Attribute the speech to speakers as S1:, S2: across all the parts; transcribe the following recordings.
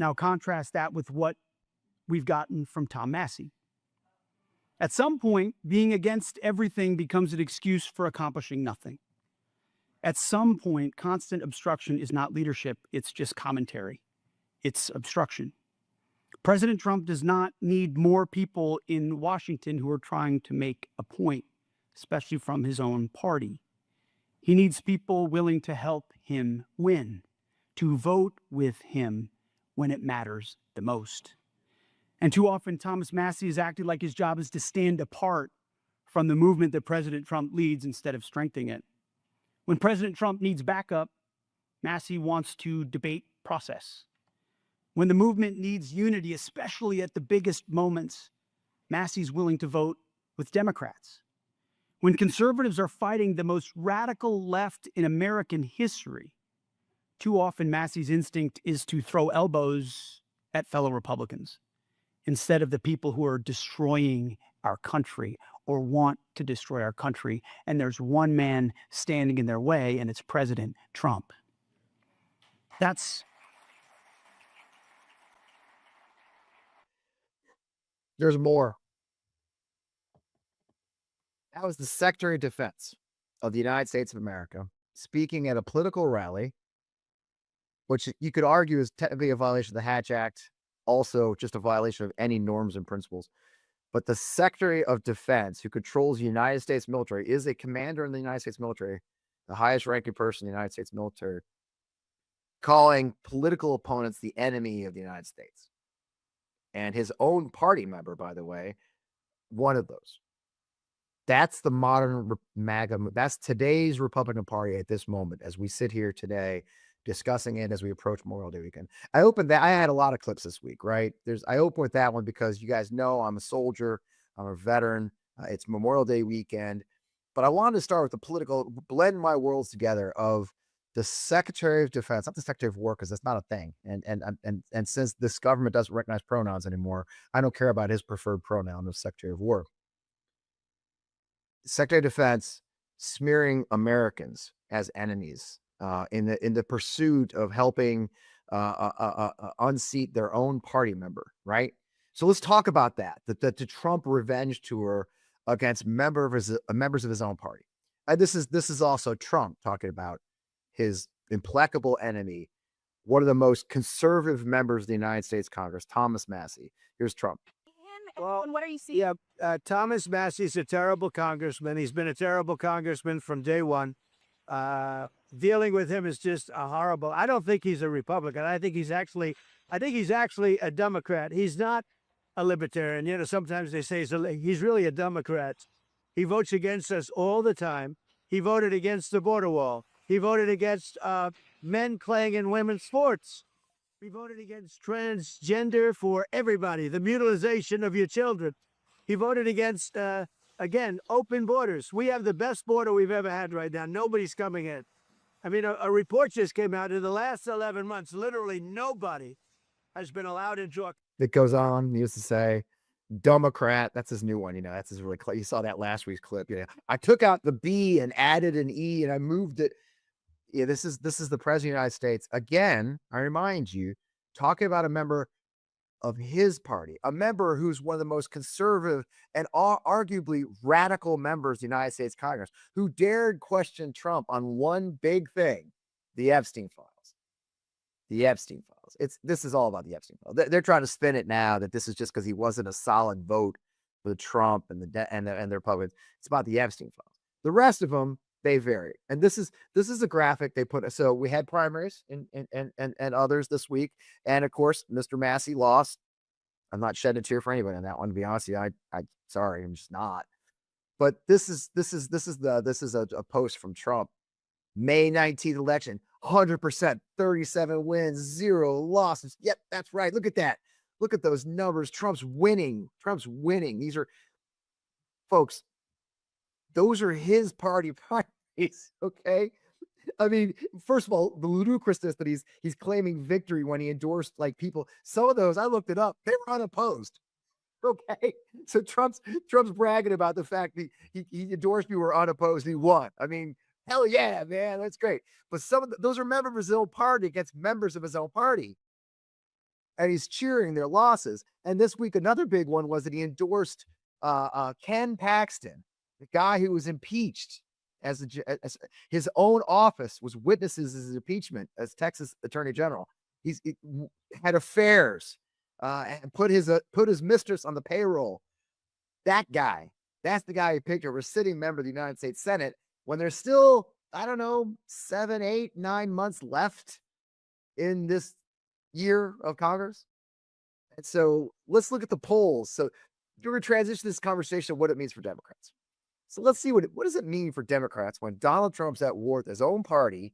S1: Now contrast that with what we've gotten from Tom Massey. At some point, being against everything becomes an excuse for accomplishing nothing. At some point, constant obstruction is not leadership, it's just commentary. It's obstruction. President Trump does not need more people in Washington who are trying to make a point, especially from his own party. He needs people willing to help him win, to vote with him when it matters the most. And too often, Thomas Massey has acted like his job is to stand apart from the movement that President Trump leads instead of strengthening it. When President Trump needs backup, Massey wants to debate process. When the movement needs unity, especially at the biggest moments, Massey's willing to vote with Democrats. When conservatives are fighting the most radical left in American history, too often Massey's instinct is to throw elbows at fellow Republicans instead of the people who are destroying our country or want to destroy our country. And there's one man standing in their way, and it's President Trump.
S2: There's more. That was the Secretary of Defense of the United States of America speaking at a political rally, which you could argue is technically a violation of the Hatch Act, also just a violation of any norms and principles. But the Secretary of Defense, who controls the United States military, is a commander in the United States military, the highest ranking person in the United States military, calling political opponents the enemy of the United States. And his own party member, by the way, one of those. That's the modern MAGA. That's today's Republican Party at this moment, as we sit here today discussing it as we approach Memorial Day weekend. I had a lot of clips this week, right? I open with that one because you guys know I'm a soldier, I'm a veteran. It's Memorial Day weekend, but I wanted to start with the political, blend my worlds together of the Secretary of Defense, not the Secretary of War, because that's not a thing. And since this government doesn't recognize pronouns anymore, I don't care about his preferred pronoun of Secretary of War. Secretary of Defense smearing Americans as enemies in the pursuit of helping unseat their own party member, right? So let's talk about that. The Trump revenge tour against members of his own party. This is also Trump talking about his implacable enemy, one of the most conservative members of the United States Congress, Thomas Massey. Here's Trump.
S3: Well, what are you seeing? Yeah, Thomas Massey's a terrible congressman. He's been a terrible congressman from day one. Dealing with him is just a horrible. I don't think he's a Republican. I think he's actually a Democrat. He's not a libertarian. You know, sometimes they say he's really a Democrat. He votes against us all the time. He voted against the border wall. He voted against men playing in women's sports. He voted against transgender for everybody, the mutilization of your children. He voted against, again, open borders. We have the best border we've ever had right now. Nobody's coming in. I mean, a report just came out. In the last 11 months, literally nobody has been allowed into our...
S2: It goes on. He used to say, Democrat. That's his new one. You know, that's his really... You saw that last week's clip. You know, I took out the B and added an E and I moved it. Yeah, this is the President of the United States. Again, I remind you, talking about a member of his party, a member who's one of the most conservative and arguably radical members of the United States Congress, who dared question Trump on one big thing, the Epstein files. The Epstein files. This is all about the Epstein files. They're trying to spin it now that this is just because he wasn't a solid vote for Trump and the Republicans. It's about the Epstein files. The rest of them, they vary. And this is a graphic they put. So we had primaries and others this week. And of course, Mr. Massey lost. I'm not shedding a tear for anybody on that one, to be honest with you. I sorry, I'm just not. But this is a post from Trump. May 19th election, 100%, 37 wins, 0 losses. Yep, that's right. Look at that. Look at those numbers. Trump's winning. These are, folks, those are his party primaries, okay? I mean, first of all, the ludicrousness that he's claiming victory when he endorsed like people. Some of those, I looked it up, they were unopposed. Okay, so Trump's bragging about the fact that he endorsed people who were unopposed. He won. I mean, hell yeah, man, that's great. But some of those are members of his own party against members of his own party. and he's cheering their losses. And this week, another big one was that he endorsed Ken Paxton, the guy who was impeached as as his own office was witnesses his impeachment as Texas Attorney General. He had affairs and put his mistress on the payroll. That guy, that's the guy he picked over a sitting member of the United States Senate when there's still, I don't know, 7, 8, 9 months left in this year of Congress. And so let's look at the polls. So we're going to transition this conversation to what it means for Democrats. So let's see what does it mean for Democrats when Donald Trump's at war with his own party,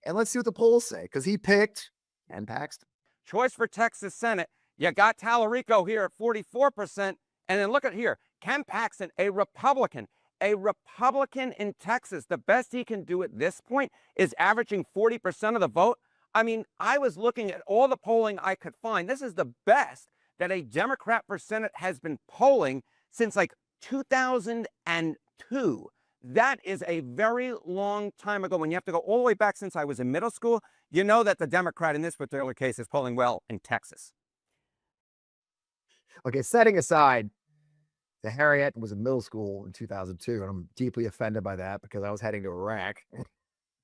S2: and let's see what the polls say, because he picked Ken Paxton.
S4: Choice for Texas Senate. You got Tallarico here at 44%. And then look at here, Ken Paxton, a Republican in Texas. The best he can do at this point is averaging 40% of the vote. I mean, I was looking at all the polling I could find. This is the best that a Democrat for Senate has been polling since like 2002. That is a very long time ago. When you have to go all the way back since I was in middle school, you know that the Democrat in this particular case is polling well in Texas.
S2: Okay, setting aside the Harriet was in middle school in 2002, and I'm deeply offended by that because I was heading to Iraq.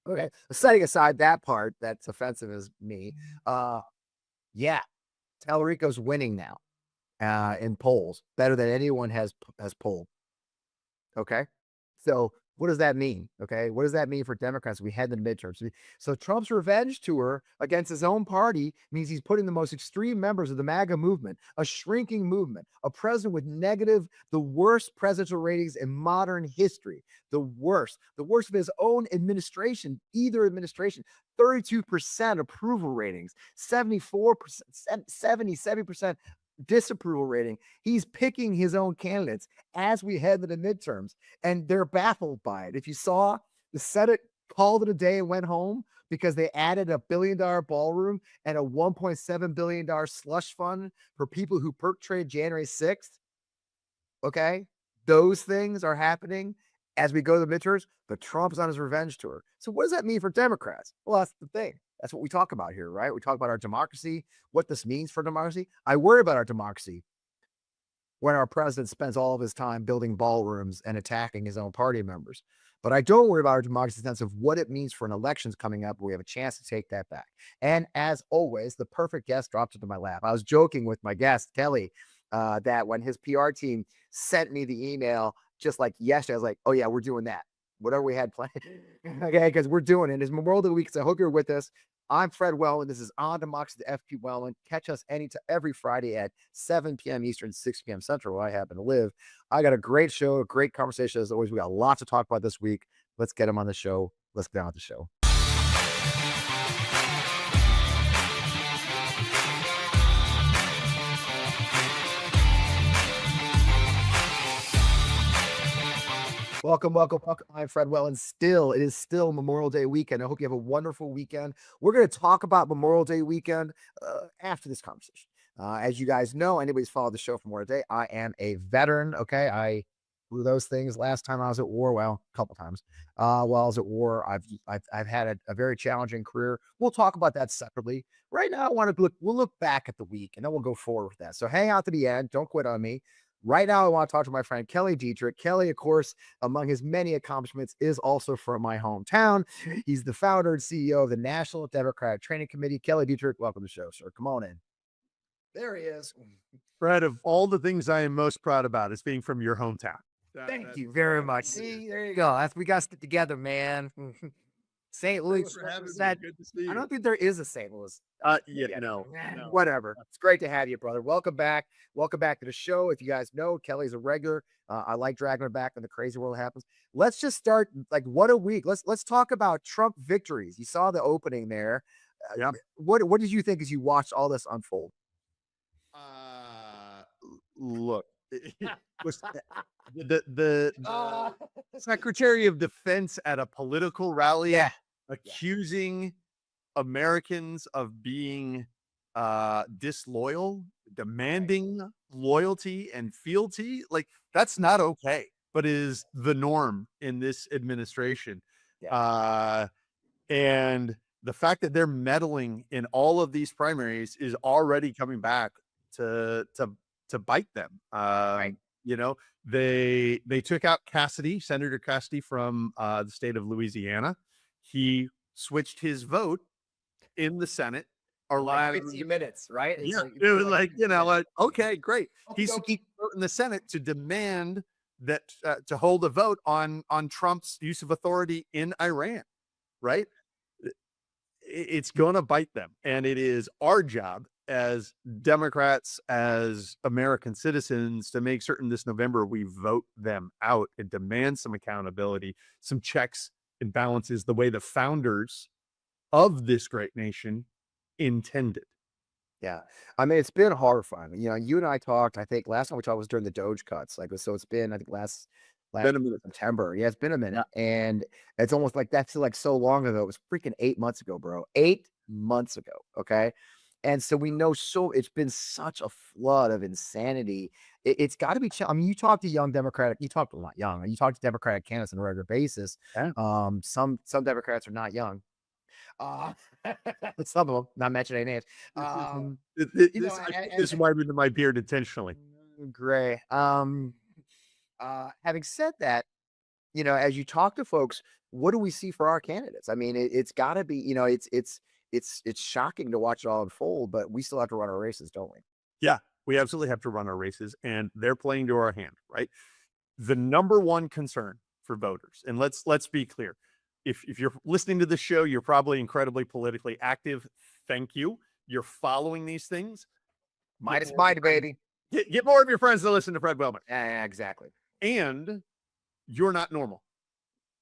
S2: Okay, setting aside that part, that's offensive as me. Yeah, Tallarico's winning now in polls, better than anyone has polled. Okay, so what does that mean? Okay, what does that mean for Democrats? We head to the midterms. So Trump's revenge tour against his own party means he's putting the most extreme members of the MAGA movement, a shrinking movement, a president with the worst presidential ratings in modern history, the worst of his own administration, either administration, 32% approval ratings, 74%, 70% disapproval rating. He's picking his own candidates as we head to the midterms, and they're baffled by it. If you saw, the Senate called it a day and went home because they added a $1 billion ballroom and a $1.7 billion slush fund for people who perpetrated January 6th. Okay, those things are happening as we go to the midterms, but Trump's on his revenge tour. So what does that mean for Democrats? Well, that's the thing. That's what we talk about here, right? We talk about our democracy, what this means for democracy. I worry about our democracy when our president spends all of his time building ballrooms and attacking his own party members. But I don't worry about our democracy in the sense of what it means for an elections coming up where we have a chance to take that back. And as always, the perfect guest dropped into my lap. I was joking with my guest, Kelly, that when his PR team sent me the email just like yesterday, I was like, oh yeah, we're doing that. Whatever we had planned. Okay, because we're doing it. It's Memorial Day week, so I hope you're with us. I'm Fred Wellman. This is On Democracy, the FP Wellman. Catch us every Friday at 7 p.m. Eastern, 6 p.m. Central, where I happen to live. I got a great show, a great conversation as always. We got lots to talk about this week. Let's get him on the show. Let's get on with the show. Welcome. I'm Fred Wellman. It is still Memorial Day weekend. I hope you have a wonderful weekend. We're going to talk about Memorial Day weekend after this conversation. As you guys know, anybody's followed the show for Memorial Day, I am a veteran. Okay, I flew those things last time I was at war. Well, a couple times. While I was at war, I've had a very challenging career. We'll talk about that separately. Right now, we'll look back at the week and then we'll go forward with that. So hang out to the end. Don't quit on me. Right now, I want to talk to my friend Kelly Dietrich. Kelly, of course, among his many accomplishments, is also from my hometown. He's the founder and CEO of the National Democratic Training Committee. Kelly Dietrich, welcome to the show, sir. Come on in. There he is.
S5: Fred, of all the things I am most proud about is being from your hometown.
S2: Thank you very much. See, there you go. We got to stick together, man. St. Louis.
S5: Good to see you.
S2: I don't think there is a St. Louis.
S5: No.
S2: Whatever. It's great to have you, brother. Welcome back. Welcome back to the show. If you guys know, Kelly's a regular. I like dragging her back when the crazy world happens. Let's just start. Like, what a week. Let's talk about Trump victories. You saw the opening there. What did you think as you watched all this unfold?
S5: Look, the Secretary of Defense at a political rally accusing Americans of being disloyal, demanding loyalty and fealty. Like, that's not okay, but is the norm in this administration. And the fact that they're meddling in all of these primaries is already coming back to bite them.
S2: Right.
S5: You know, they took out Cassidy, Senator Cassidy from the state of Louisiana. He switched his vote in the Senate.
S2: Like 15 minutes, right? It's
S5: Yeah,
S2: like,
S5: it was like, you know, like, okay, great. He
S2: Okey-dokey.
S5: switched vote in the Senate to demand that to hold a vote on Trump's use of authority in Iran, right? It's going to bite them, and it is our job as Democrats, as American citizens, to make certain this November we vote them out and demand some accountability, some checks and balances, the way the founders of this great nation intended.
S2: Yeah. I mean, it's been horrifying. You know, you and I talked, I think last time we talked was during the Doge cuts. Like, so it's been, I think last
S5: Been a minute.
S2: September. Yeah, it's been a minute. And it's almost like that's like so long ago. It was freaking 8 months ago, bro. 8 months ago. Okay. And so we know, so it's been such a flood of insanity. It's got to be, I mean, you talk to young Democratic, you talk to, not young, you talk to Democratic candidates on a regular basis.
S5: Yeah.
S2: Some Democrats are not young. Some of them, not mentioning names. You know,
S5: I put this wide into my beard intentionally.
S2: Gray. Having said that, you know, as you talk to folks, what do we see for our candidates? I mean, it's got to be, you know, it's shocking to watch it all unfold, but we still have to run our races, don't we?
S5: Yeah, we absolutely have to run our races, and they're playing to our hand, right? The number one concern for voters, and let's be clear. If you're listening to this show, you're probably incredibly politically active. Thank you. You're following these things.
S2: Minus mine, baby.
S5: Get more of your friends to listen to Fred Wellman.
S2: Yeah, exactly.
S5: And you're not normal,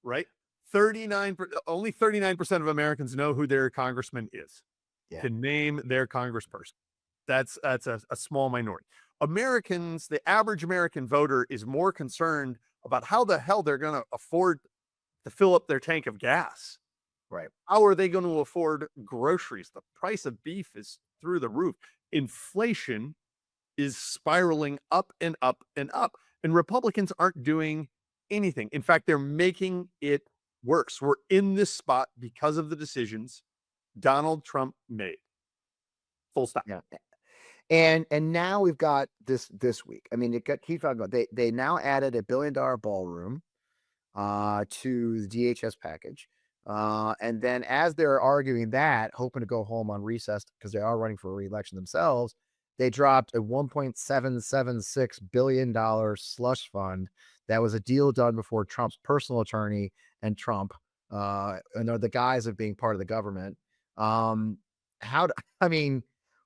S5: right? Only 39% of Americans know who their congressman is.
S2: Yeah.
S5: To name their congressperson. That's a small minority. Americans, the average American voter is more concerned about how the hell they're going to afford to fill up their tank of gas.
S2: Right.
S5: How are they going to afford groceries? The price of beef is through the roof. Inflation is spiraling up and up and up. And Republicans aren't doing anything. In fact, they're making it worse. We're in this spot because of the decisions Donald Trump made. Full stop.
S2: Yeah. And now we've got this week. I mean, keep talking about, they now added $1 billion ballroom to the DHS package. And then as they're arguing that, hoping to go home on recess because they are running for a re-election themselves, they dropped a $1.776 billion slush fund. That was a deal done before Trump's personal attorney and Trump, under the guise of being part of the government. I mean,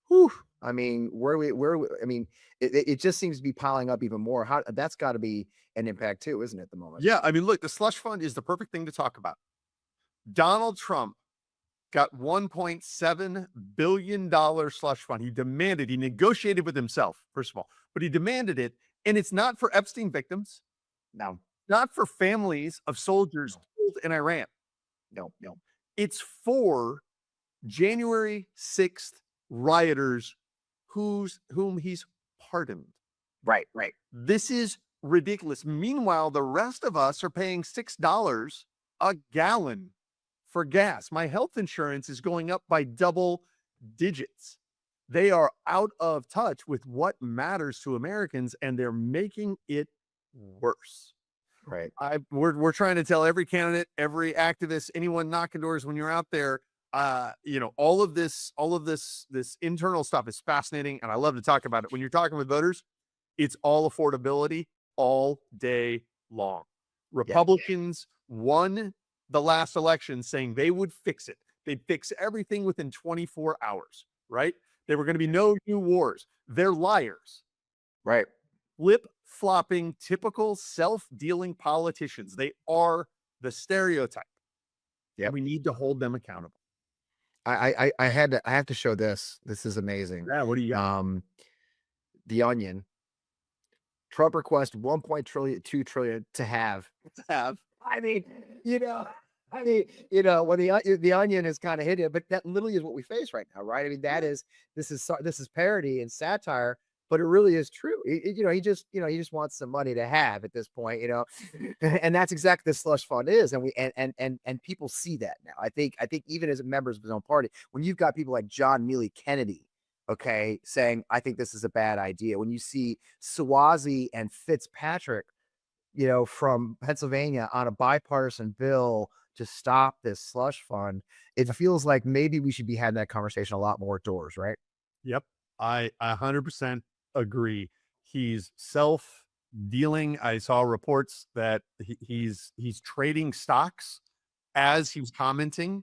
S2: whew, I mean, I mean, it just seems to be piling up even more. That's got to be an impact too, isn't it, at the moment?
S5: Yeah, I mean, look, the slush fund is the perfect thing to talk about. Donald Trump got $1.7 billion slush fund. He negotiated with himself, first of all, but he demanded it. And it's not for Epstein victims.
S2: No,
S5: Not for families of soldiers killed in Iran.
S2: no.
S5: It's for January 6th rioters whom he's pardoned.
S2: Right.
S5: This is ridiculous. Meanwhile, the rest of us are paying $6 a gallon for gas. My health insurance is going up by double digits. They are out of touch with what matters to Americans, and they're making it worse.
S2: Right.
S5: We're trying to tell every candidate, every activist, anyone knocking doors when you're out there, you know, all of this internal stuff is fascinating, and I love to talk about it. When you're talking with voters, it's all affordability all day long. Republicans won the last election saying they would fix it. They'd fix everything within 24 hours, right? There were going to be no new wars. They're liars.
S2: Right.
S5: Flip-flopping, typical self-dealing politicians. They are the stereotype.
S2: Yeah.
S5: We need to hold them accountable.
S2: I have to show this. This is amazing.
S5: Yeah, what do you got?
S2: The Onion. Trump requests 1.2 trillion to have. I mean, when the Onion is kind of hidden, but that literally is what we face right now, right? I mean, this is parody and satire but it really is true. He just wants some money to have at this point, and that's exactly the slush fund is. And and people see that now. I think even as members of his own party, when you've got people like John Mealy Kennedy, okay, saying, I think this is a bad idea. When you see Suozzi and Fitzpatrick, from Pennsylvania on a bipartisan bill to stop this slush fund, it feels like maybe we should be having that conversation a lot more doors, right?
S5: Yep. I 100% agree. He's self-dealing. I saw reports that he's trading stocks as he was commenting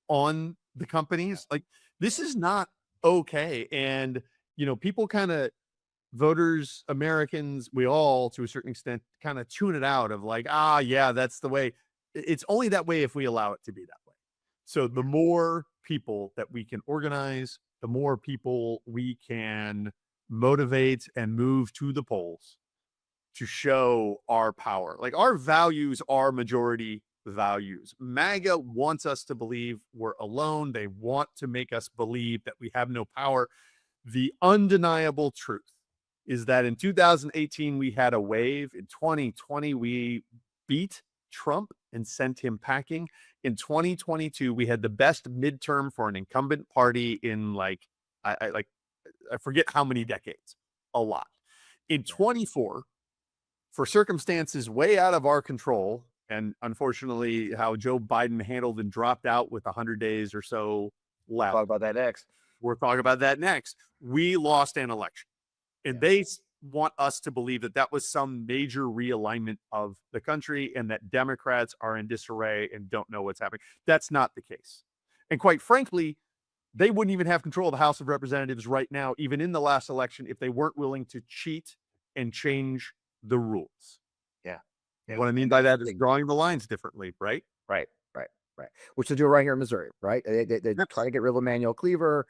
S5: on the companies. Like, this is not okay. And, people kind of, voters, Americans, we all, to a certain extent, kind of tune it out of like, yeah, that's the way. It's only that way if we allow it to be that way. So the more people that we can organize, the more people we can motivate and move to the polls to show our power. Like, our values are majority values. MAGA wants us to believe we're alone. They want to make us believe that we have no power. The undeniable truth is that in 2018, we had a wave. In 2020, we beat Trump and sent him packing. In 2022, we had the best midterm for an incumbent party in I forget how many decades, a lot. In 24, for circumstances way out of our control, and unfortunately how Joe Biden handled and dropped out with 100 days or so left.
S2: Talk about that next.
S5: We'll talk about that next. We lost an election. And they want us to believe that that was some major realignment of the country and that Democrats are in disarray and don't know what's happening. That's not the case. And quite frankly, they wouldn't even have control of the House of Representatives right now, even in the last election, if they weren't willing to cheat and change the rules.
S2: Yeah.
S5: What I mean by that is drawing the lines differently, right?
S2: Right. Which they do right here in Missouri, right? They try to get rid of Emmanuel Cleaver.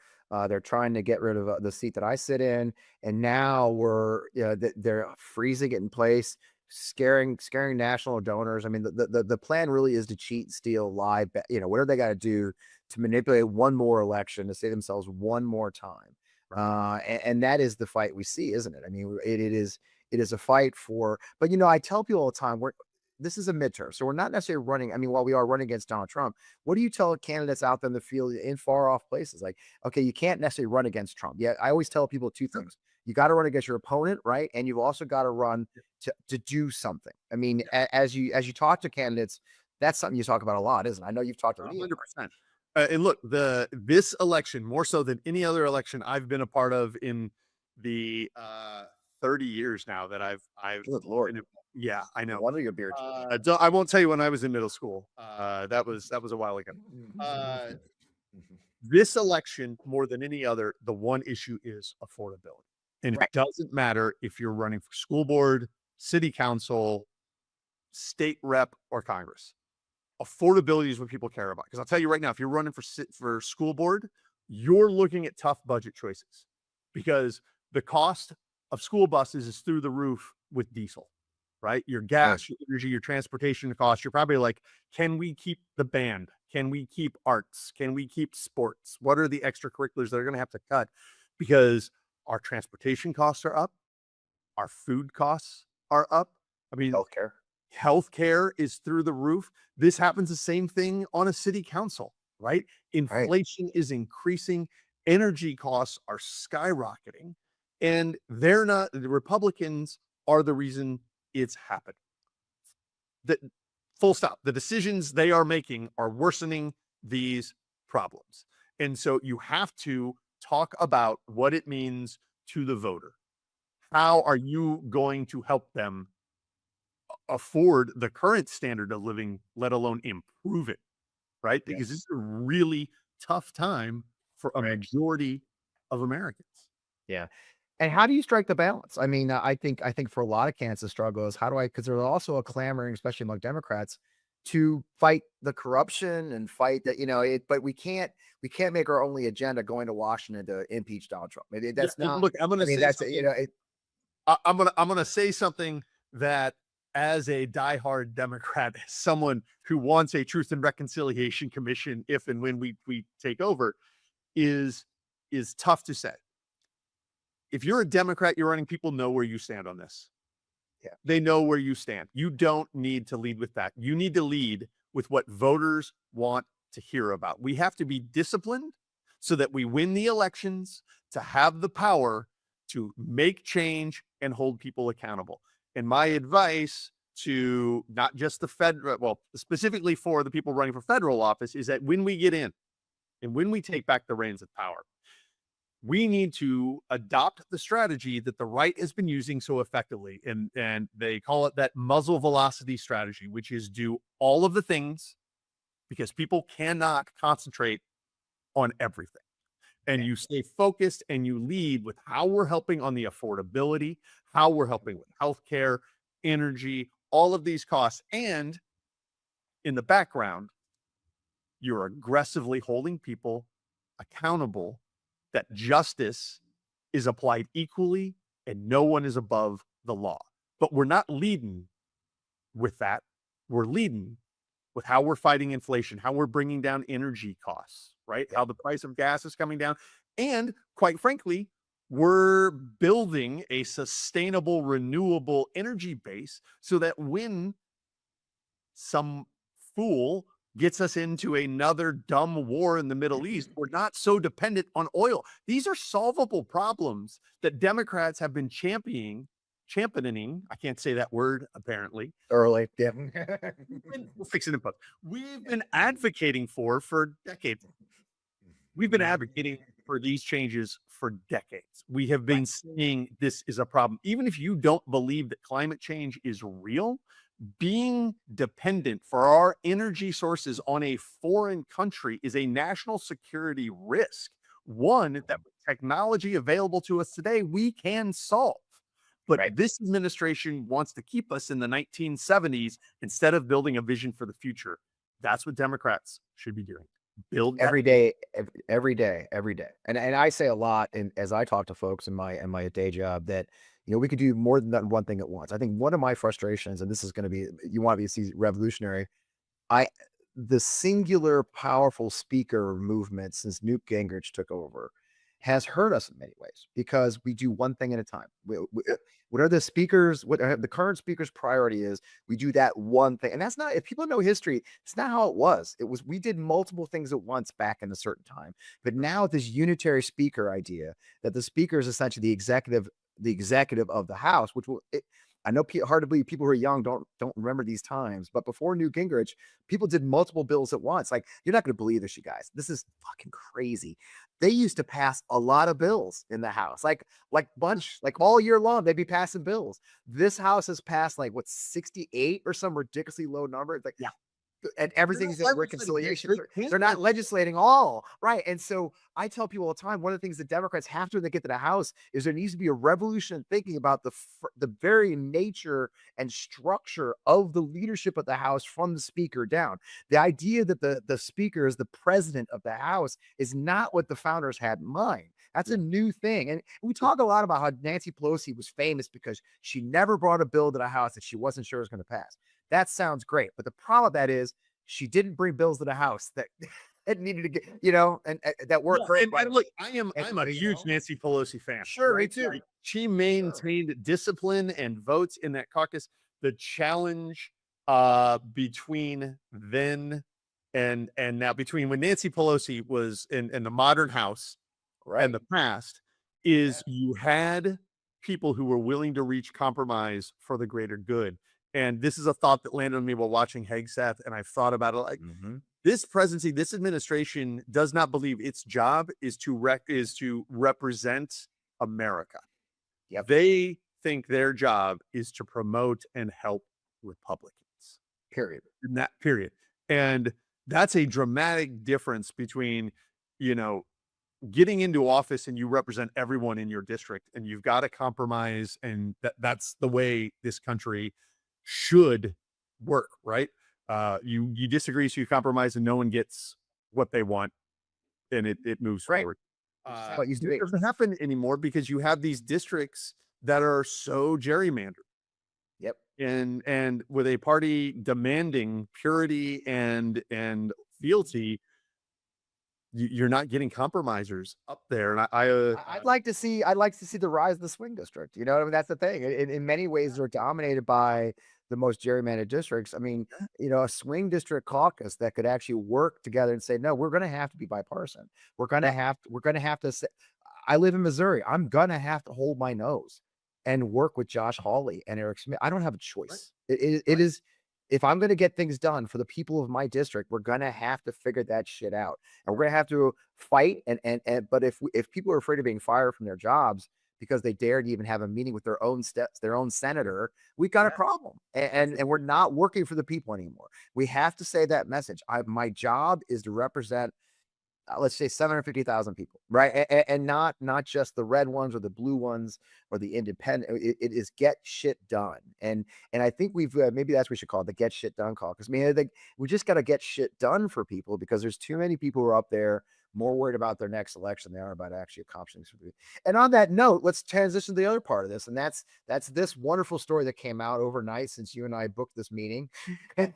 S2: They're trying to get rid of the seat that I sit in, and now they're freezing it in place, scaring national donors. I mean, the plan really is to cheat, steal, lie. Whatever they got to do to manipulate one more election to save themselves one more time. And that is the fight we see, isn't it? I mean, it is a fight for. But I tell people all the time, this is a midterm, so we're not necessarily running. I mean, while we are running against Donald Trump, what do you tell candidates out there in the field in far off places? Like, okay, you can't necessarily run against Trump. Yeah, I always tell people two things: you got to run against your opponent, right? And you've also got to run to do something. I mean, as you talk to candidates, that's something you talk about a lot, isn't it? I know you've talked to
S5: 100%. And look, this election, more so than any other election I've been a part of in the 30 years now that I've
S2: Good Lord.
S5: Yeah, I know.
S2: No wonder your beard.
S5: I won't tell you when I was in middle school. That was a while ago. This election, more than any other, the one issue is affordability. And
S2: Right.
S5: it doesn't matter if you're running for school board, city council, state rep, or Congress. Affordability is what people care about. Because I'll tell you right now, if you're running for school board, you're looking at tough budget choices because the cost of school buses is through the roof with diesel, right? Your gas, your energy, your transportation costs. You're probably like, can we keep the band? Can we keep arts? Can we keep sports? What are the extracurriculars that are going to have to cut? Because our transportation costs are up. Our food costs are up. I mean, healthcare is through the roof. This happens the same thing on a city council, right? Inflation is increasing. Energy costs are skyrocketing. And the Republicans are the reason it's happening. Full stop. The decisions they are making are worsening these problems. And so you have to talk about what it means to the voter. How are you going to help them afford the current standard of living, let alone improve it, right? Because this is a really tough time for a majority of Americans.
S2: Yeah. And how do you strike the balance? I mean, I think for a lot of candidates, the struggle is because there's also a clamoring, especially among Democrats, to fight the corruption and fight that, but we can't make our only agenda going to Washington to impeach Donald Trump. Maybe that's not.
S5: Look, I'm going to say
S2: that's
S5: something, I'm going to say something that, as a diehard Democrat, as someone who wants a Truth and Reconciliation Commission, if and when we take over, is tough to say. if you're a Democrat, you're running, people know where you stand on this.
S2: Yeah.
S5: They know where you stand. You don't need to lead with that. You need to lead with what voters want to hear about. We have to be disciplined so that we win the elections, to have the power to make change and hold people accountable. And my advice to not just the federal, well, specifically for the people running for federal office, is that when we get in and when we take back the reins of power, we need to adopt the strategy that the right has been using so effectively. And they call it that muzzle velocity strategy, which is do all of the things because people cannot concentrate on everything. And you stay focused and you lead with how we're helping on the affordability, how we're helping with healthcare, energy, all of these costs. And in the background, you're aggressively holding people accountable, that justice is applied equally and no one is above the law. But we're not leading with that. We're leading with how we're fighting inflation, how we're bringing down energy costs, right? How the price of gas is coming down. And quite frankly, we're building a sustainable, renewable energy base so that when some fool gets us into another dumb war in the Middle East, we're not so dependent on oil. These are solvable problems that Democrats have been championing. I can't say that word apparently.
S2: Early. Yeah.
S5: We'll fix it in post. We've been advocating for decades. We've been advocating for these changes for decades. We have been saying this is a problem. Even if you don't believe that climate change is real, being dependent for our energy sources on a foreign country is a national security risk. One that with technology available to us today, we can solve. But this administration wants to keep us in the 1970s instead of building a vision for the future. That's what Democrats should be doing. Build
S2: every day. And I say a lot, and as I talk to folks in my day job, that we could do more than that one thing at once. I think one of my frustrations, and this is going to be, you want to be revolutionary, the singular powerful speaker movement since Newt Gingrich took over has hurt us in many ways because we do one thing at a time. What are the speakers? What the current speaker's priority is? We do that one thing, and that's not. If people know history, it's not how it was. It was we did multiple things at once back in a certain time. But now this unitary speaker idea that the speaker is essentially the executive of the House, which will. I know hard to believe people who are young don't remember these times, but before Newt Gingrich, people did multiple bills at once. Like, you're not going to believe this, you guys. This is fucking crazy. They used to pass a lot of bills in the House, like all year long. They'd be passing bills. This House has passed 68 or some ridiculously low number. It's like, yeah. And everything's in reconciliation. They're not legislating all right. And so I tell people all the time, one of the things that Democrats have to when they get to the House is there needs to be a revolution in thinking about the very nature and structure of the leadership of the House from the speaker down. The idea that the speaker is the president of the House is not what the founders had in mind. That's a new thing. And we talk a lot about how Nancy Pelosi was famous because she never brought a bill to the House that she wasn't sure was going to pass. That sounds great. But the problem with that is she didn't bring bills to the House that needed to get, and that worked.
S5: And look, I'm a huge Nancy Pelosi fan.
S2: Sure, me too.
S5: She maintained discipline and votes in that caucus. The challenge between then and now, between when Nancy Pelosi was in the modern House and the past, is you had people who were willing to reach compromise for the greater good. And this is a thought that landed on me while watching Hegseth, and I've thought about it. This presidency, this administration does not believe its job is to represent America.
S2: Yep.
S5: They think their job is to promote and help Republicans.
S2: Period.
S5: In that period. And that's a dramatic difference between, getting into office and you represent everyone in your district and you've got to compromise, and that's the way this country should work, right? You disagree, so you compromise, and no one gets what they want, and it moves forward. It doesn't happen anymore because you have these districts that are so gerrymandered.
S2: Yep.
S5: And with a party demanding purity and fealty, you're not getting compromisers up there. And
S2: I'd like to see the rise of the swing district. You know what I mean? That's the thing. In many ways, they're dominated by the most gerrymandered districts. I mean, a swing district caucus that could actually work together and say, no, we're going to have to be bipartisan. We're going to have to say, I live in Missouri. I'm going to have to hold my nose and work with Josh Hawley and Eric Smith. I don't have a choice. It is, if I'm going to get things done for the people of my district, we're going to have to figure that shit out. And we're going to have to fight. But if people are afraid of being fired from their jobs because they dared even have a meeting with their own senator, we've got a problem. And we're not working for the people anymore. We have to say that message. My job is to represent, let's say 750,000 people, right? And not just the red ones or the blue ones or the independent. It is get shit done. And I think we've maybe that's what we should call it, the get shit done call. Because I mean, I think we just got to get shit done for people, because there's too many people who are up there more worried about their next election than they are about actually accomplishing something. And on that note, let's transition to the other part of this, and that's this wonderful story that came out overnight since you and I booked this meeting. The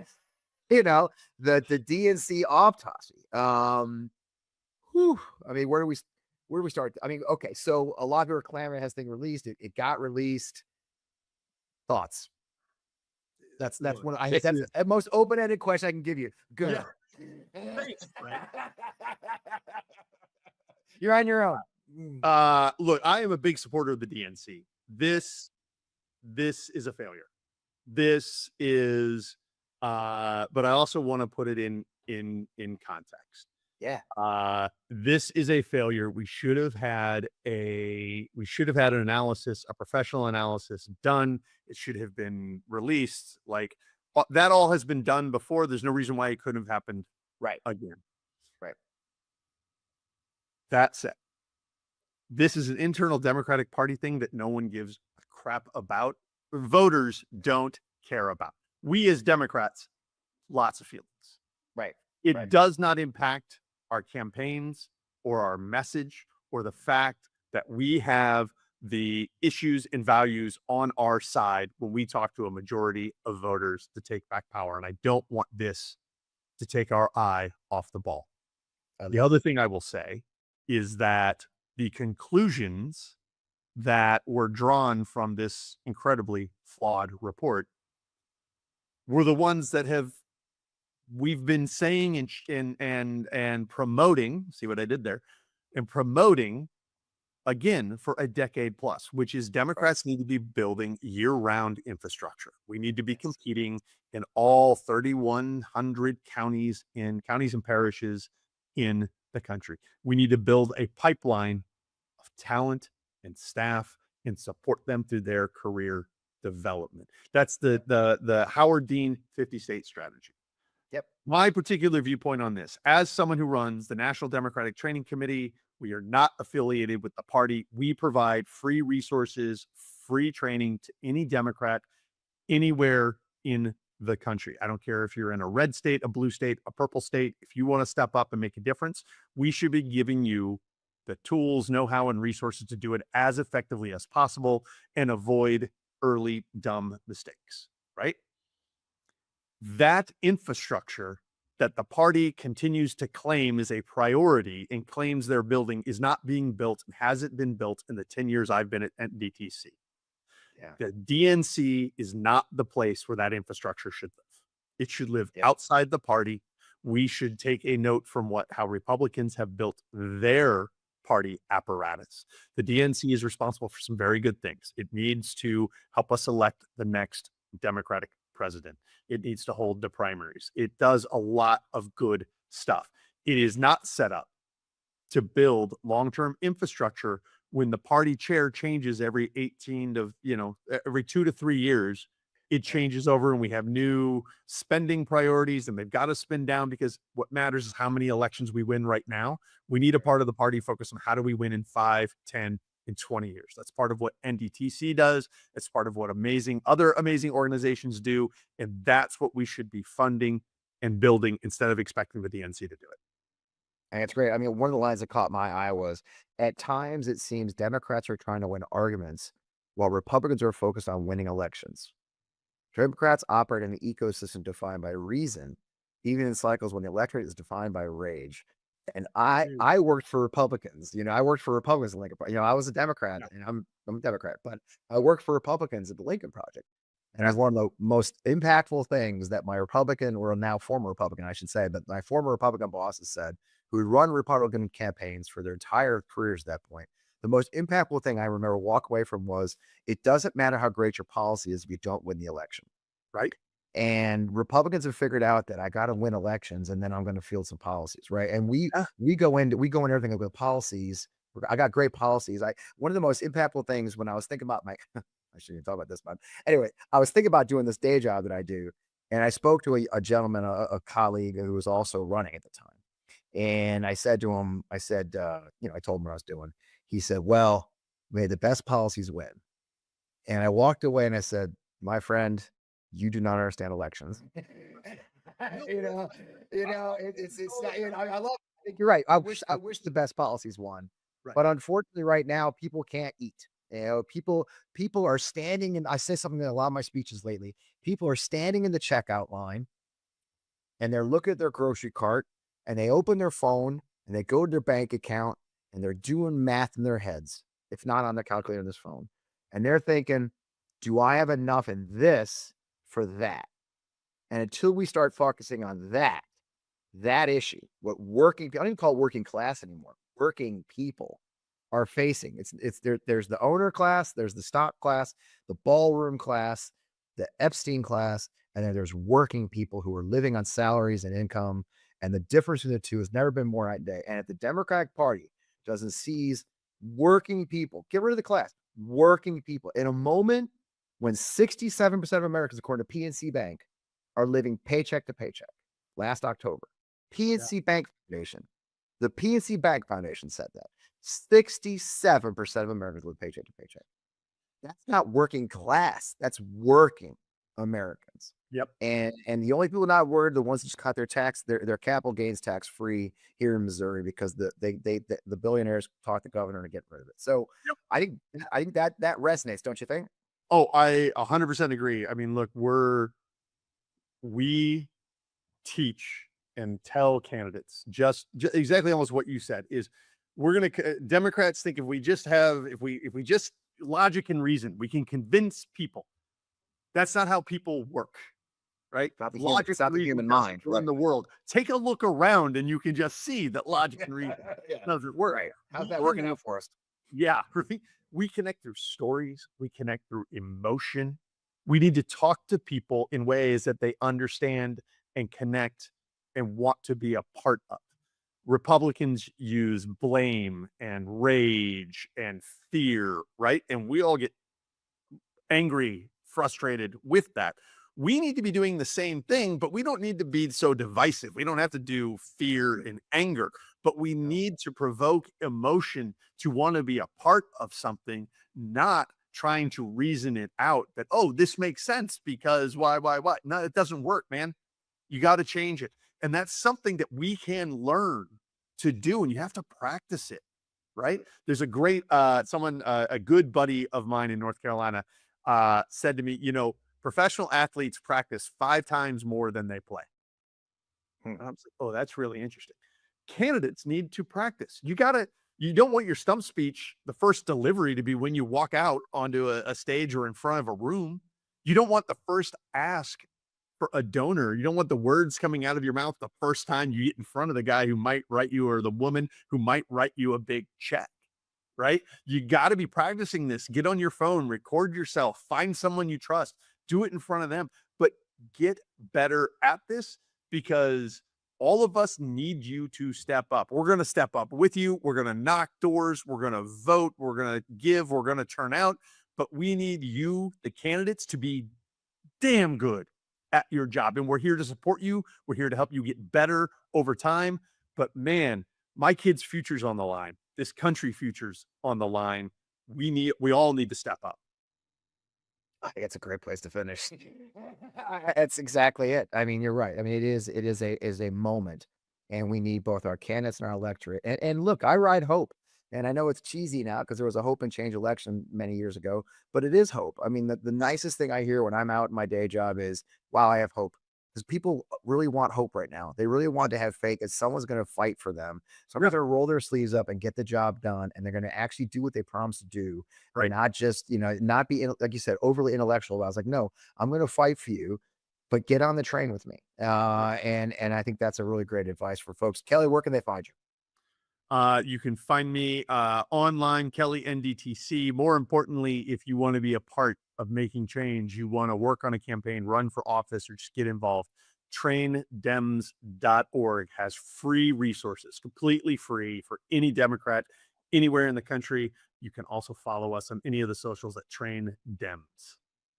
S2: DNC autopsy. I mean, where do we start? I mean, okay, so a lot of people are clamoring has thing released. It got released. Thoughts? That's that's the most open-ended question I can give you. Good.
S5: Yeah. Thanks, Frank.
S2: You're on your own.
S5: Look, I am a big supporter of the DNC. This is a failure. This is, but I also want to put it in context.
S2: Yeah.
S5: This is a failure. We should have had an analysis, a professional analysis done. It should have been released. Like that all has been done before. There's no reason why it couldn't have happened again.
S2: Right.
S5: That said, this is an internal Democratic Party thing that no one gives a crap about. Voters don't care about. We as Democrats, lots of feelings.
S2: Right.
S5: It does not impact our campaigns or our message or the fact that we have the issues and values on our side when we talk to a majority of voters to take back power. And I don't want this to take our eye off the ball. The other thing I will say is that the conclusions that were drawn from this incredibly flawed report were the ones that we've been saying and promoting, see what I did there, and promoting again for a decade plus, which is Democrats need to be building year-round infrastructure. We need to be competing in all 3,100 counties and parishes in the country. We need to build a pipeline of talent and staff and support them through their career development. That's the Howard Dean 50-state strategy.
S2: Yep.
S5: My particular viewpoint on this, as someone who runs the National Democratic Training Committee, we are not affiliated with the party. We provide free resources, free training to any Democrat anywhere in the country. I don't care if you're in a red state, a blue state, a purple state. If you want to step up and make a difference, we should be giving you the tools, know-how, and resources to do it as effectively as possible and avoid early dumb mistakes, right? That infrastructure that the party continues to claim is a priority and claims they're building is not being built and hasn't been built in the 10 years I've been at DTC.
S2: Yeah.
S5: The DNC is not the place where that infrastructure should live. It should live outside the party. We should take a note from how Republicans have built their party apparatus. The DNC is responsible for some very good things. It needs to help us elect the next Democratic president. It needs to hold the primaries. It does a lot of good stuff. It is not set up to build long-term infrastructure when the party chair changes every 2 to 3 years. It changes over and we have new spending priorities and they've got to spend down, because what matters is how many elections we win right now. We need a part of the party focused on how do we win in 5, 10, in 20 years. That's part of what NDTC does. It's part of what other amazing organizations do. And that's what we should be funding and building instead of expecting the DNC to do it.
S2: And it's great. I mean, one of the lines that caught my eye was, at times it seems Democrats are trying to win arguments while Republicans are focused on winning elections. Democrats operate in an ecosystem defined by reason, even in cycles when the electorate is defined by rage. And I worked for Republicans. I worked for Republicans in Lincoln. I was a Democrat,
S5: Yeah.
S2: and I'm a Democrat, but I worked for Republicans at the Lincoln Project. And that's one of the most impactful things that my Republican, or now former Republican, I should say, but my former Republican bosses said, who had run Republican campaigns for their entire careers at that point. The most impactful thing I remember walk away from was, it doesn't matter how great your policy is if you don't win the election.
S5: Right.
S2: And Republicans have figured out that I got to win elections, and then I'm going to field some policies, right? And
S5: Yeah.
S2: we go into everything with policies. I got great policies. One of the most impactful things when I was thinking about my I shouldn't even talk about this, but anyway, I was thinking about doing this day job that I do, and I spoke to a gentleman, a colleague who was also running at the time, and I said to him, I said, I told him what I was doing. He said, "Well, may the best policies win." And I walked away and I said, "My friend, you do not understand elections." It's not, I love. I think you're right. I wish the best policies won,
S5: Right.
S2: but unfortunately, right now, people can't eat. People are standing, and I say something in a lot of my speeches lately. People are standing in the checkout line, and they're looking at their grocery cart, and they open their phone, and they go to their bank account, and they're doing math in their heads, if not on the calculator on this phone, and they're thinking, "Do I have enough in this for that?" And until we start focusing on that issue, what working people, I don't even call it working class anymore, working people are facing. There's the owner class, there's the stock class, the ballroom class, the Epstein class, and then there's working people who are living on salaries and income. And the difference between the two has never been more night and day. And if the Democratic Party doesn't seize working people, get rid of the class, working people, in a moment when 67% of Americans, according to PNC Bank, are living paycheck to paycheck last October. PNC Bank Foundation, the PNC Bank Foundation said that 67% of Americans live paycheck to paycheck. That's not working class. That's working Americans.
S5: Yep.
S2: And the only people not worried are the ones that just cut their their capital gains tax free here in Missouri, because the billionaires talked the governor to get rid of it. So
S5: Yep.
S2: I think that resonates, don't you think?
S5: Oh, I 100% agree. I mean, look, we teach and tell candidates just exactly almost what you said is, Democrats think if we just logic and reason, we can convince people. That's not how people work, right?
S2: It's not the human mind
S5: in the world. Take a look around and you can just see that logic and reason doesn't work.
S2: Right. How's that working out for us?
S5: Yeah. We connect through stories. We connect through emotion. We need to talk to people in ways that they understand and connect and want to be a part of. Republicans use blame and rage and fear, right? And we all get angry, frustrated with that. We need to be doing the same thing, but we don't need to be so divisive. We don't have to do fear and anger, but we need to provoke emotion to want to be a part of something, not trying to reason it out that, oh, this makes sense because why? No, it doesn't work, man. You got to change it. And that's something that we can learn to do, and you have to practice it, right? There's a great, a good buddy of mine in North Carolina said to me, professional athletes practice 5 times more than they play. And I'm like, oh, that's really interesting. Candidates need to practice. You don't want your stump speech, the first delivery, to be when you walk out onto a stage or in front of a room. You don't want the first ask for a donor. You don't want the words coming out of your mouth the first time you get in front of the guy who might write you, or the woman who might write you a big check, right? You got to be practicing this. Get on your phone, record yourself, find someone you trust, do it in front of them, but get better at this, because all of us need you to step up. We're going to step up with you. We're going to knock doors. We're going to vote. We're going to give. We're going to turn out. But we need you, the candidates, to be damn good at your job. And we're here to support you. We're here to help you get better over time. But man, my kids' future's on the line. This country future's on the line. We all need to step up.
S2: I think it's a great place to finish. That's exactly it. I mean, you're right. I mean, it is a moment, and we need both our candidates and our electorate. And look, I ride hope, and I know it's cheesy now because there was a hope and change election many years ago, but it is hope. I mean, the nicest thing I hear when I'm out in my day job is, "Wow, I have hope." because people really want hope right now. They really want to have faith that someone's going to fight for them. So they're going to roll their sleeves up and get the job done, and they're going to actually do what they promised to do,
S5: Right.
S2: and not just, not be, like you said, overly intellectual. I was like, no, I'm going to fight for you, but get on the train with me. And I think that's a really great advice for folks. Kelly, where can they find you?
S5: You can find me online, Kelly NDTC. More importantly, if you want to be a part of making change, you want to work on a campaign, run for office, or just get involved, traindems.org has free resources, completely free for any Democrat anywhere in the country. You can also follow us on any of the socials at Train Dems.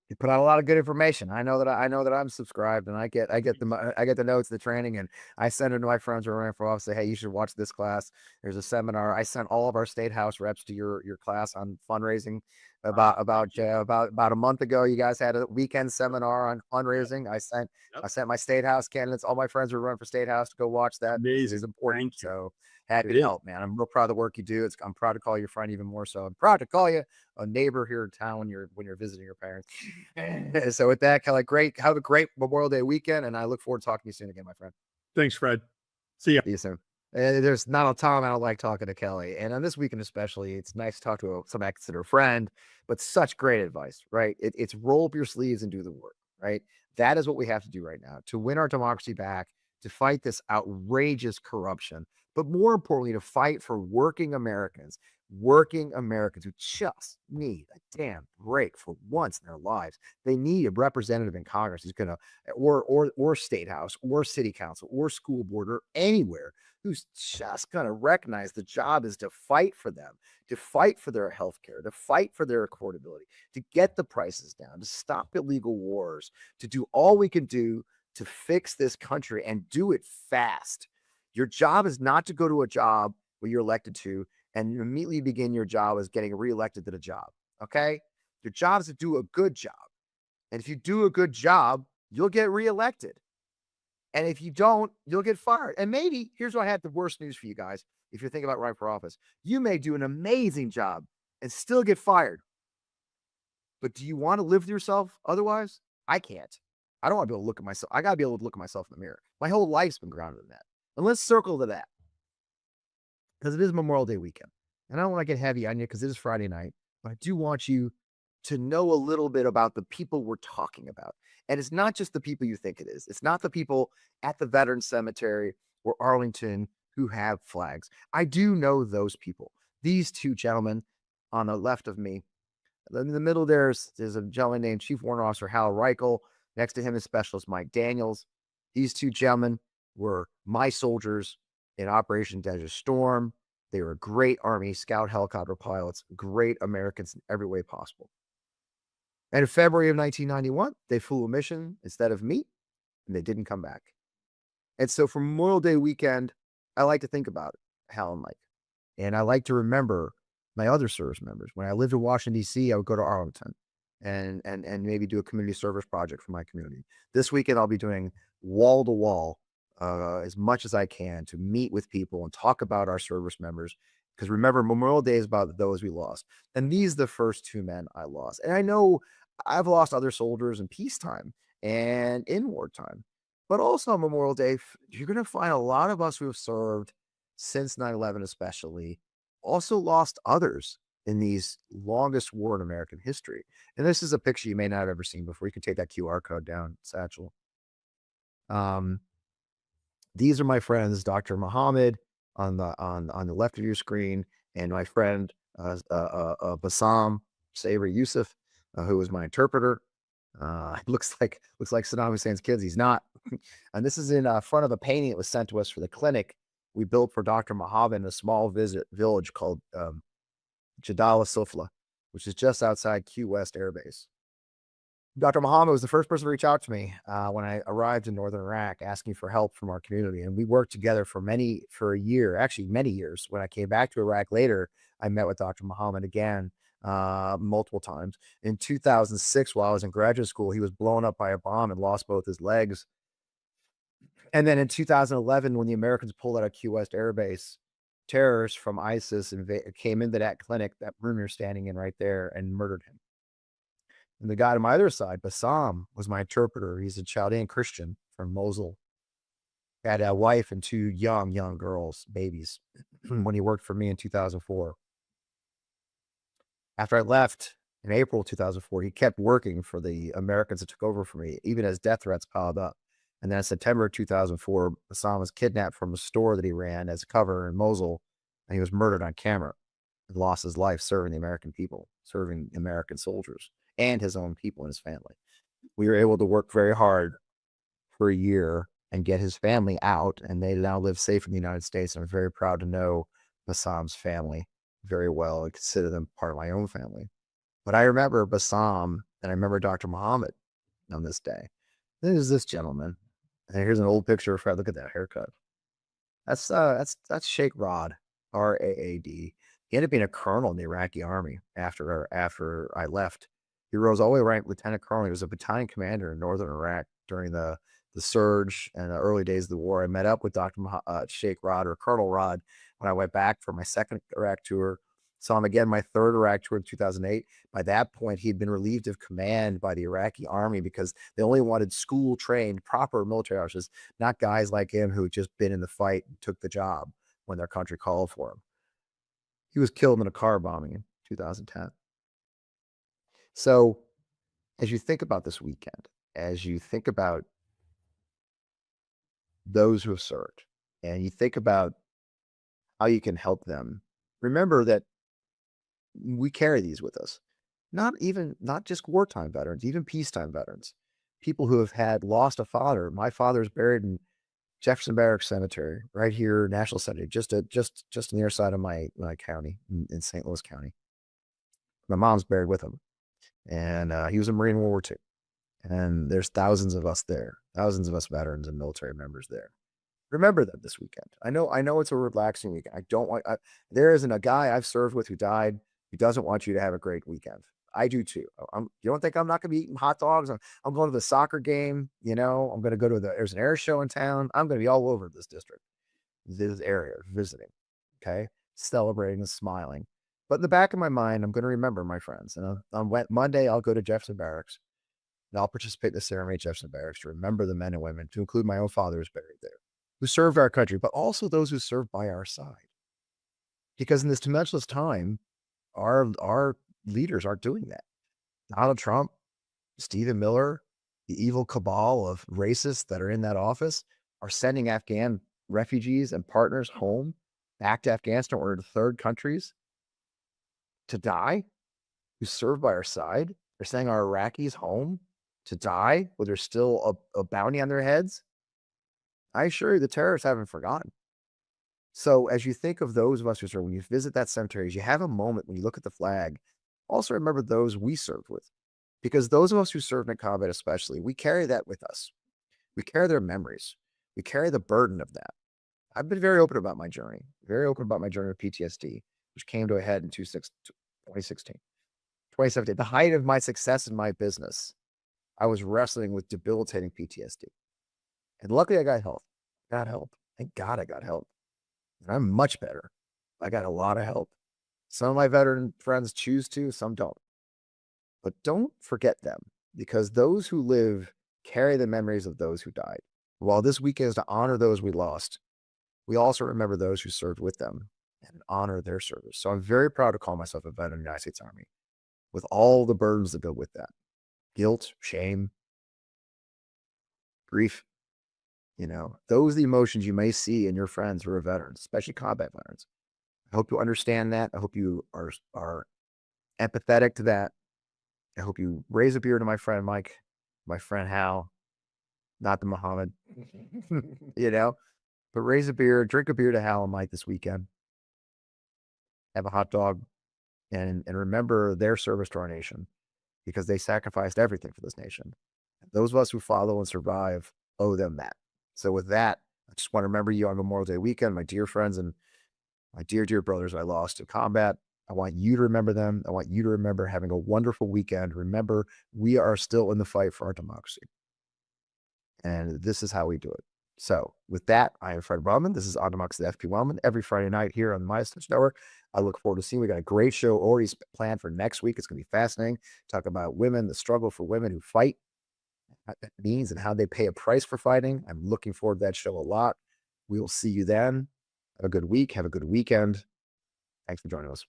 S2: You put out a lot of good information. I know that I'm subscribed, and I get the notes, the training, and I send it to my friends who are running for office. Say, hey, you should watch this class. There's a seminar. I sent all of our state house reps to your class on fundraising about a month ago. You guys had a weekend seminar on fundraising. I sent my state house candidates, all my friends who are running for state house, to go watch that. This is important.
S5: Thank you.
S2: So happy
S5: It
S2: to
S5: is.
S2: help, man. I'm real proud of the work you do. I'm proud to call you a friend, even more so. I'm proud to call you a neighbor here in town when you're visiting your parents. So with that, Kelly, have a great Memorial Day weekend, and I look forward to talking to you soon again, my friend.
S5: Thanks, Fred. See ya.
S2: See you soon. There's not a time I don't like talking to Kelly, and on this weekend especially, it's nice to talk to somebody I consider a friend, but such great advice, right? It's roll up your sleeves and do the work, right? That is what we have to do right now to win our democracy back, to fight this outrageous corruption, but more importantly, to fight for working Americans who just need a damn break for once in their lives. They need a representative in Congress who's gonna, or state house, or city council, or school board, or anywhere, who's just gonna recognize the job is to fight for them, to fight for their health care, to fight for their affordability, to get the prices down, to stop illegal wars, to do all we can do to fix this country and do it fast. Your job is not to go to a job where you're elected to and you immediately begin your job as getting reelected to the job. Okay. Your job is to do a good job. And if you do a good job, you'll get reelected. And if you don't, you'll get fired. And maybe here's what I had the worst news for you guys. If you're thinking about running for office, you may do an amazing job and still get fired. But do you want to live with yourself otherwise? I can't. I don't want to be able to look at myself. I got to be able to look at myself in the mirror. My whole life's been grounded in that. And let's circle to that, because it is Memorial Day weekend. And I don't want to get heavy on you because it is Friday night, but I do want you to know a little bit about the people we're talking about. And it's not just the people you think it is. It's not the people at the Veterans Cemetery or Arlington who have flags. I do know those people. These two gentlemen on the left of me. In the middle there's a gentleman named Chief Warrant Officer Hal Reichel. Next to him is Specialist Mike Daniels. These two gentlemen were my soldiers in Operation Desert Storm. They were great Army Scout helicopter pilots, great Americans in every way possible. And in February of 1991, they flew a mission instead of me, and they didn't come back. And so for Memorial Day weekend, I like to think about Hal and Mike. And I like to remember my other service members. When I lived in Washington, D.C., I would go to Arlington and maybe do a community service project for my community. This weekend, I'll be doing wall-to-wall as much as I can to meet with people and talk about our service members. Because remember, Memorial Day is about those we lost. And these are the first two men I lost. And I know I've lost other soldiers in peacetime and in wartime. But also on Memorial Day, you're going to find a lot of us who have served since 9/11 especially, also lost others in these longest war in American history. And this is a picture you may not have ever seen before. You can take that QR code down, Satchel. These are my friends, Dr. Muhammad on the left of your screen, and my friend Bassam Sabri Yusuf, who was my interpreter. Looks like Saddam Hussein's kids. He's not. And this is in front of a painting that was sent to us for the clinic we built for Dr. Muhammad in a small village called Jadala Sufla, which is just outside Q West Air Base. Dr. Muhammad was the first person to reach out to me when I arrived in northern Iraq, asking for help from our community. And we worked together for a year, actually many years. When I came back to Iraq later, I met with Dr. Muhammad again multiple times. In 2006, while I was in graduate school, he was blown up by a bomb and lost both his legs. And then in 2011, when the Americans pulled out of Q West Air Base, terrorists from ISIS came into that clinic that room you're standing in right there and murdered him. And the guy on my other side, Bassam, was my interpreter. He's a Chaldean Christian from Mosul. Had a wife and two young girls, babies, when he worked for me in 2004. After I left in April 2004, he kept working for the Americans that took over for me, even as death threats piled up. And then in September 2004, Bassam was kidnapped from a store that he ran as a cover in Mosul, and he was murdered on camera and lost his life serving the American people, serving American soldiers and his own people and his family. We were able to work very hard for a year and get his family out, and they now live safe in the United States. And I'm very proud to know Bassam's family very well and consider them part of my own family. But I remember Bassam and I remember Dr. Muhammad on this day. This is this gentleman. And here's an old picture of Fred. Look at that haircut. That's Sheikh Rod, R-A-A-D. He ended up being a colonel in the Iraqi army after I left. He rose all the way ranked lieutenant colonel. He was a battalion commander in northern Iraq during the surge and the early days of the war. I met up with Dr. Sheikh Rod, or Colonel Rod, when I went back for my second Iraq tour. Saw him again my third Iraq tour in 2008. By that point, he'd been relieved of command by the Iraqi army because they only wanted school-trained, proper military officers, not guys like him who had just been in the fight and took the job when their country called for him. He was killed in a car bombing in 2010. So as you think about this weekend, as you think about those who have served, and you think about how you can help them, remember that we carry these with us. Not just wartime veterans, even peacetime veterans, people who have had lost a father. My father's buried in Jefferson Barracks Cemetery, right here, National Cemetery, just on the other side of my county in St. Louis County. My mom's buried with him, and he was a Marine in World War II. And there's thousands of us there, thousands of us veterans and military members there. Remember them this weekend. I know it's a relaxing weekend. There isn't a guy I've served with who died who doesn't want you to have a great weekend. I do too. You don't think I'm not going to be eating hot dogs? I'm going to the soccer game. I'm going to go to there's an air show in town. I'm going to be all over this district, this area, visiting, okay, celebrating and smiling. But in the back of my mind, I'm going to remember my friends. And on Monday, I'll go to Jefferson Barracks, and I'll participate in the ceremony at Jefferson Barracks to remember the men and women, to include my own father who's buried there, who served our country, but also those who served by our side. Because in this tumultuous time, our leaders aren't doing that. Donald Trump, Stephen Miller, the evil cabal of racists that are in that office are sending Afghan refugees and partners home back to Afghanistan or to third countries to die, who served by our side. They're sending our Iraqis home to die where there's still a bounty on their heads. I assure you the terrorists haven't forgotten. So as you think of those of us who serve, when you visit that cemetery, as you have a moment when you look at the flag, also remember those we served with. Because those of us who served in combat especially, we carry that with us. We carry their memories. We carry the burden of that. I've been very open about my journey, with PTSD, which came to a head in 2016. 2017, the height of my success in my business, I was wrestling with debilitating PTSD. And luckily I got help. Thank God I got help. And I'm much better. I got a lot of help. Some of my veteran friends choose to, some don't. But don't forget them, because those who live carry the memories of those who died. While this weekend is to honor those we lost, we also remember those who served with them and honor their service. So I'm very proud to call myself a veteran of the United States Army, with all the burdens that go with that. Guilt, shame, grief. Those are the emotions you may see in your friends who are veterans, especially combat veterans. I hope you understand that. I hope you are empathetic to that. I hope you raise a beer to my friend Mike, my friend Hal, not the Muhammad, but raise a beer, drink a beer to Hal and Mike this weekend. Have a hot dog and remember their service to our nation, because they sacrificed everything for this nation. Those of us who follow and survive owe them that. So with that, I just want to remember you on Memorial Day weekend, my dear friends and my dear, dear brothers I lost to combat. I want you to remember them. I want you to remember having a wonderful weekend. Remember, we are still in the fight for our democracy. And this is how we do it. So with that, I am Fred Wellman. This is On Democracy with FP Wellman every Friday night here on the MyStitch Network. I look forward to seeing. We got a great show already planned for next week. It's going to be fascinating. Talk about women, the struggle for women who fight. what that means and how they pay a price for fighting. I'm looking forward to that show a lot. We will see you then. Have a good week. Have a good weekend. Thanks for joining us.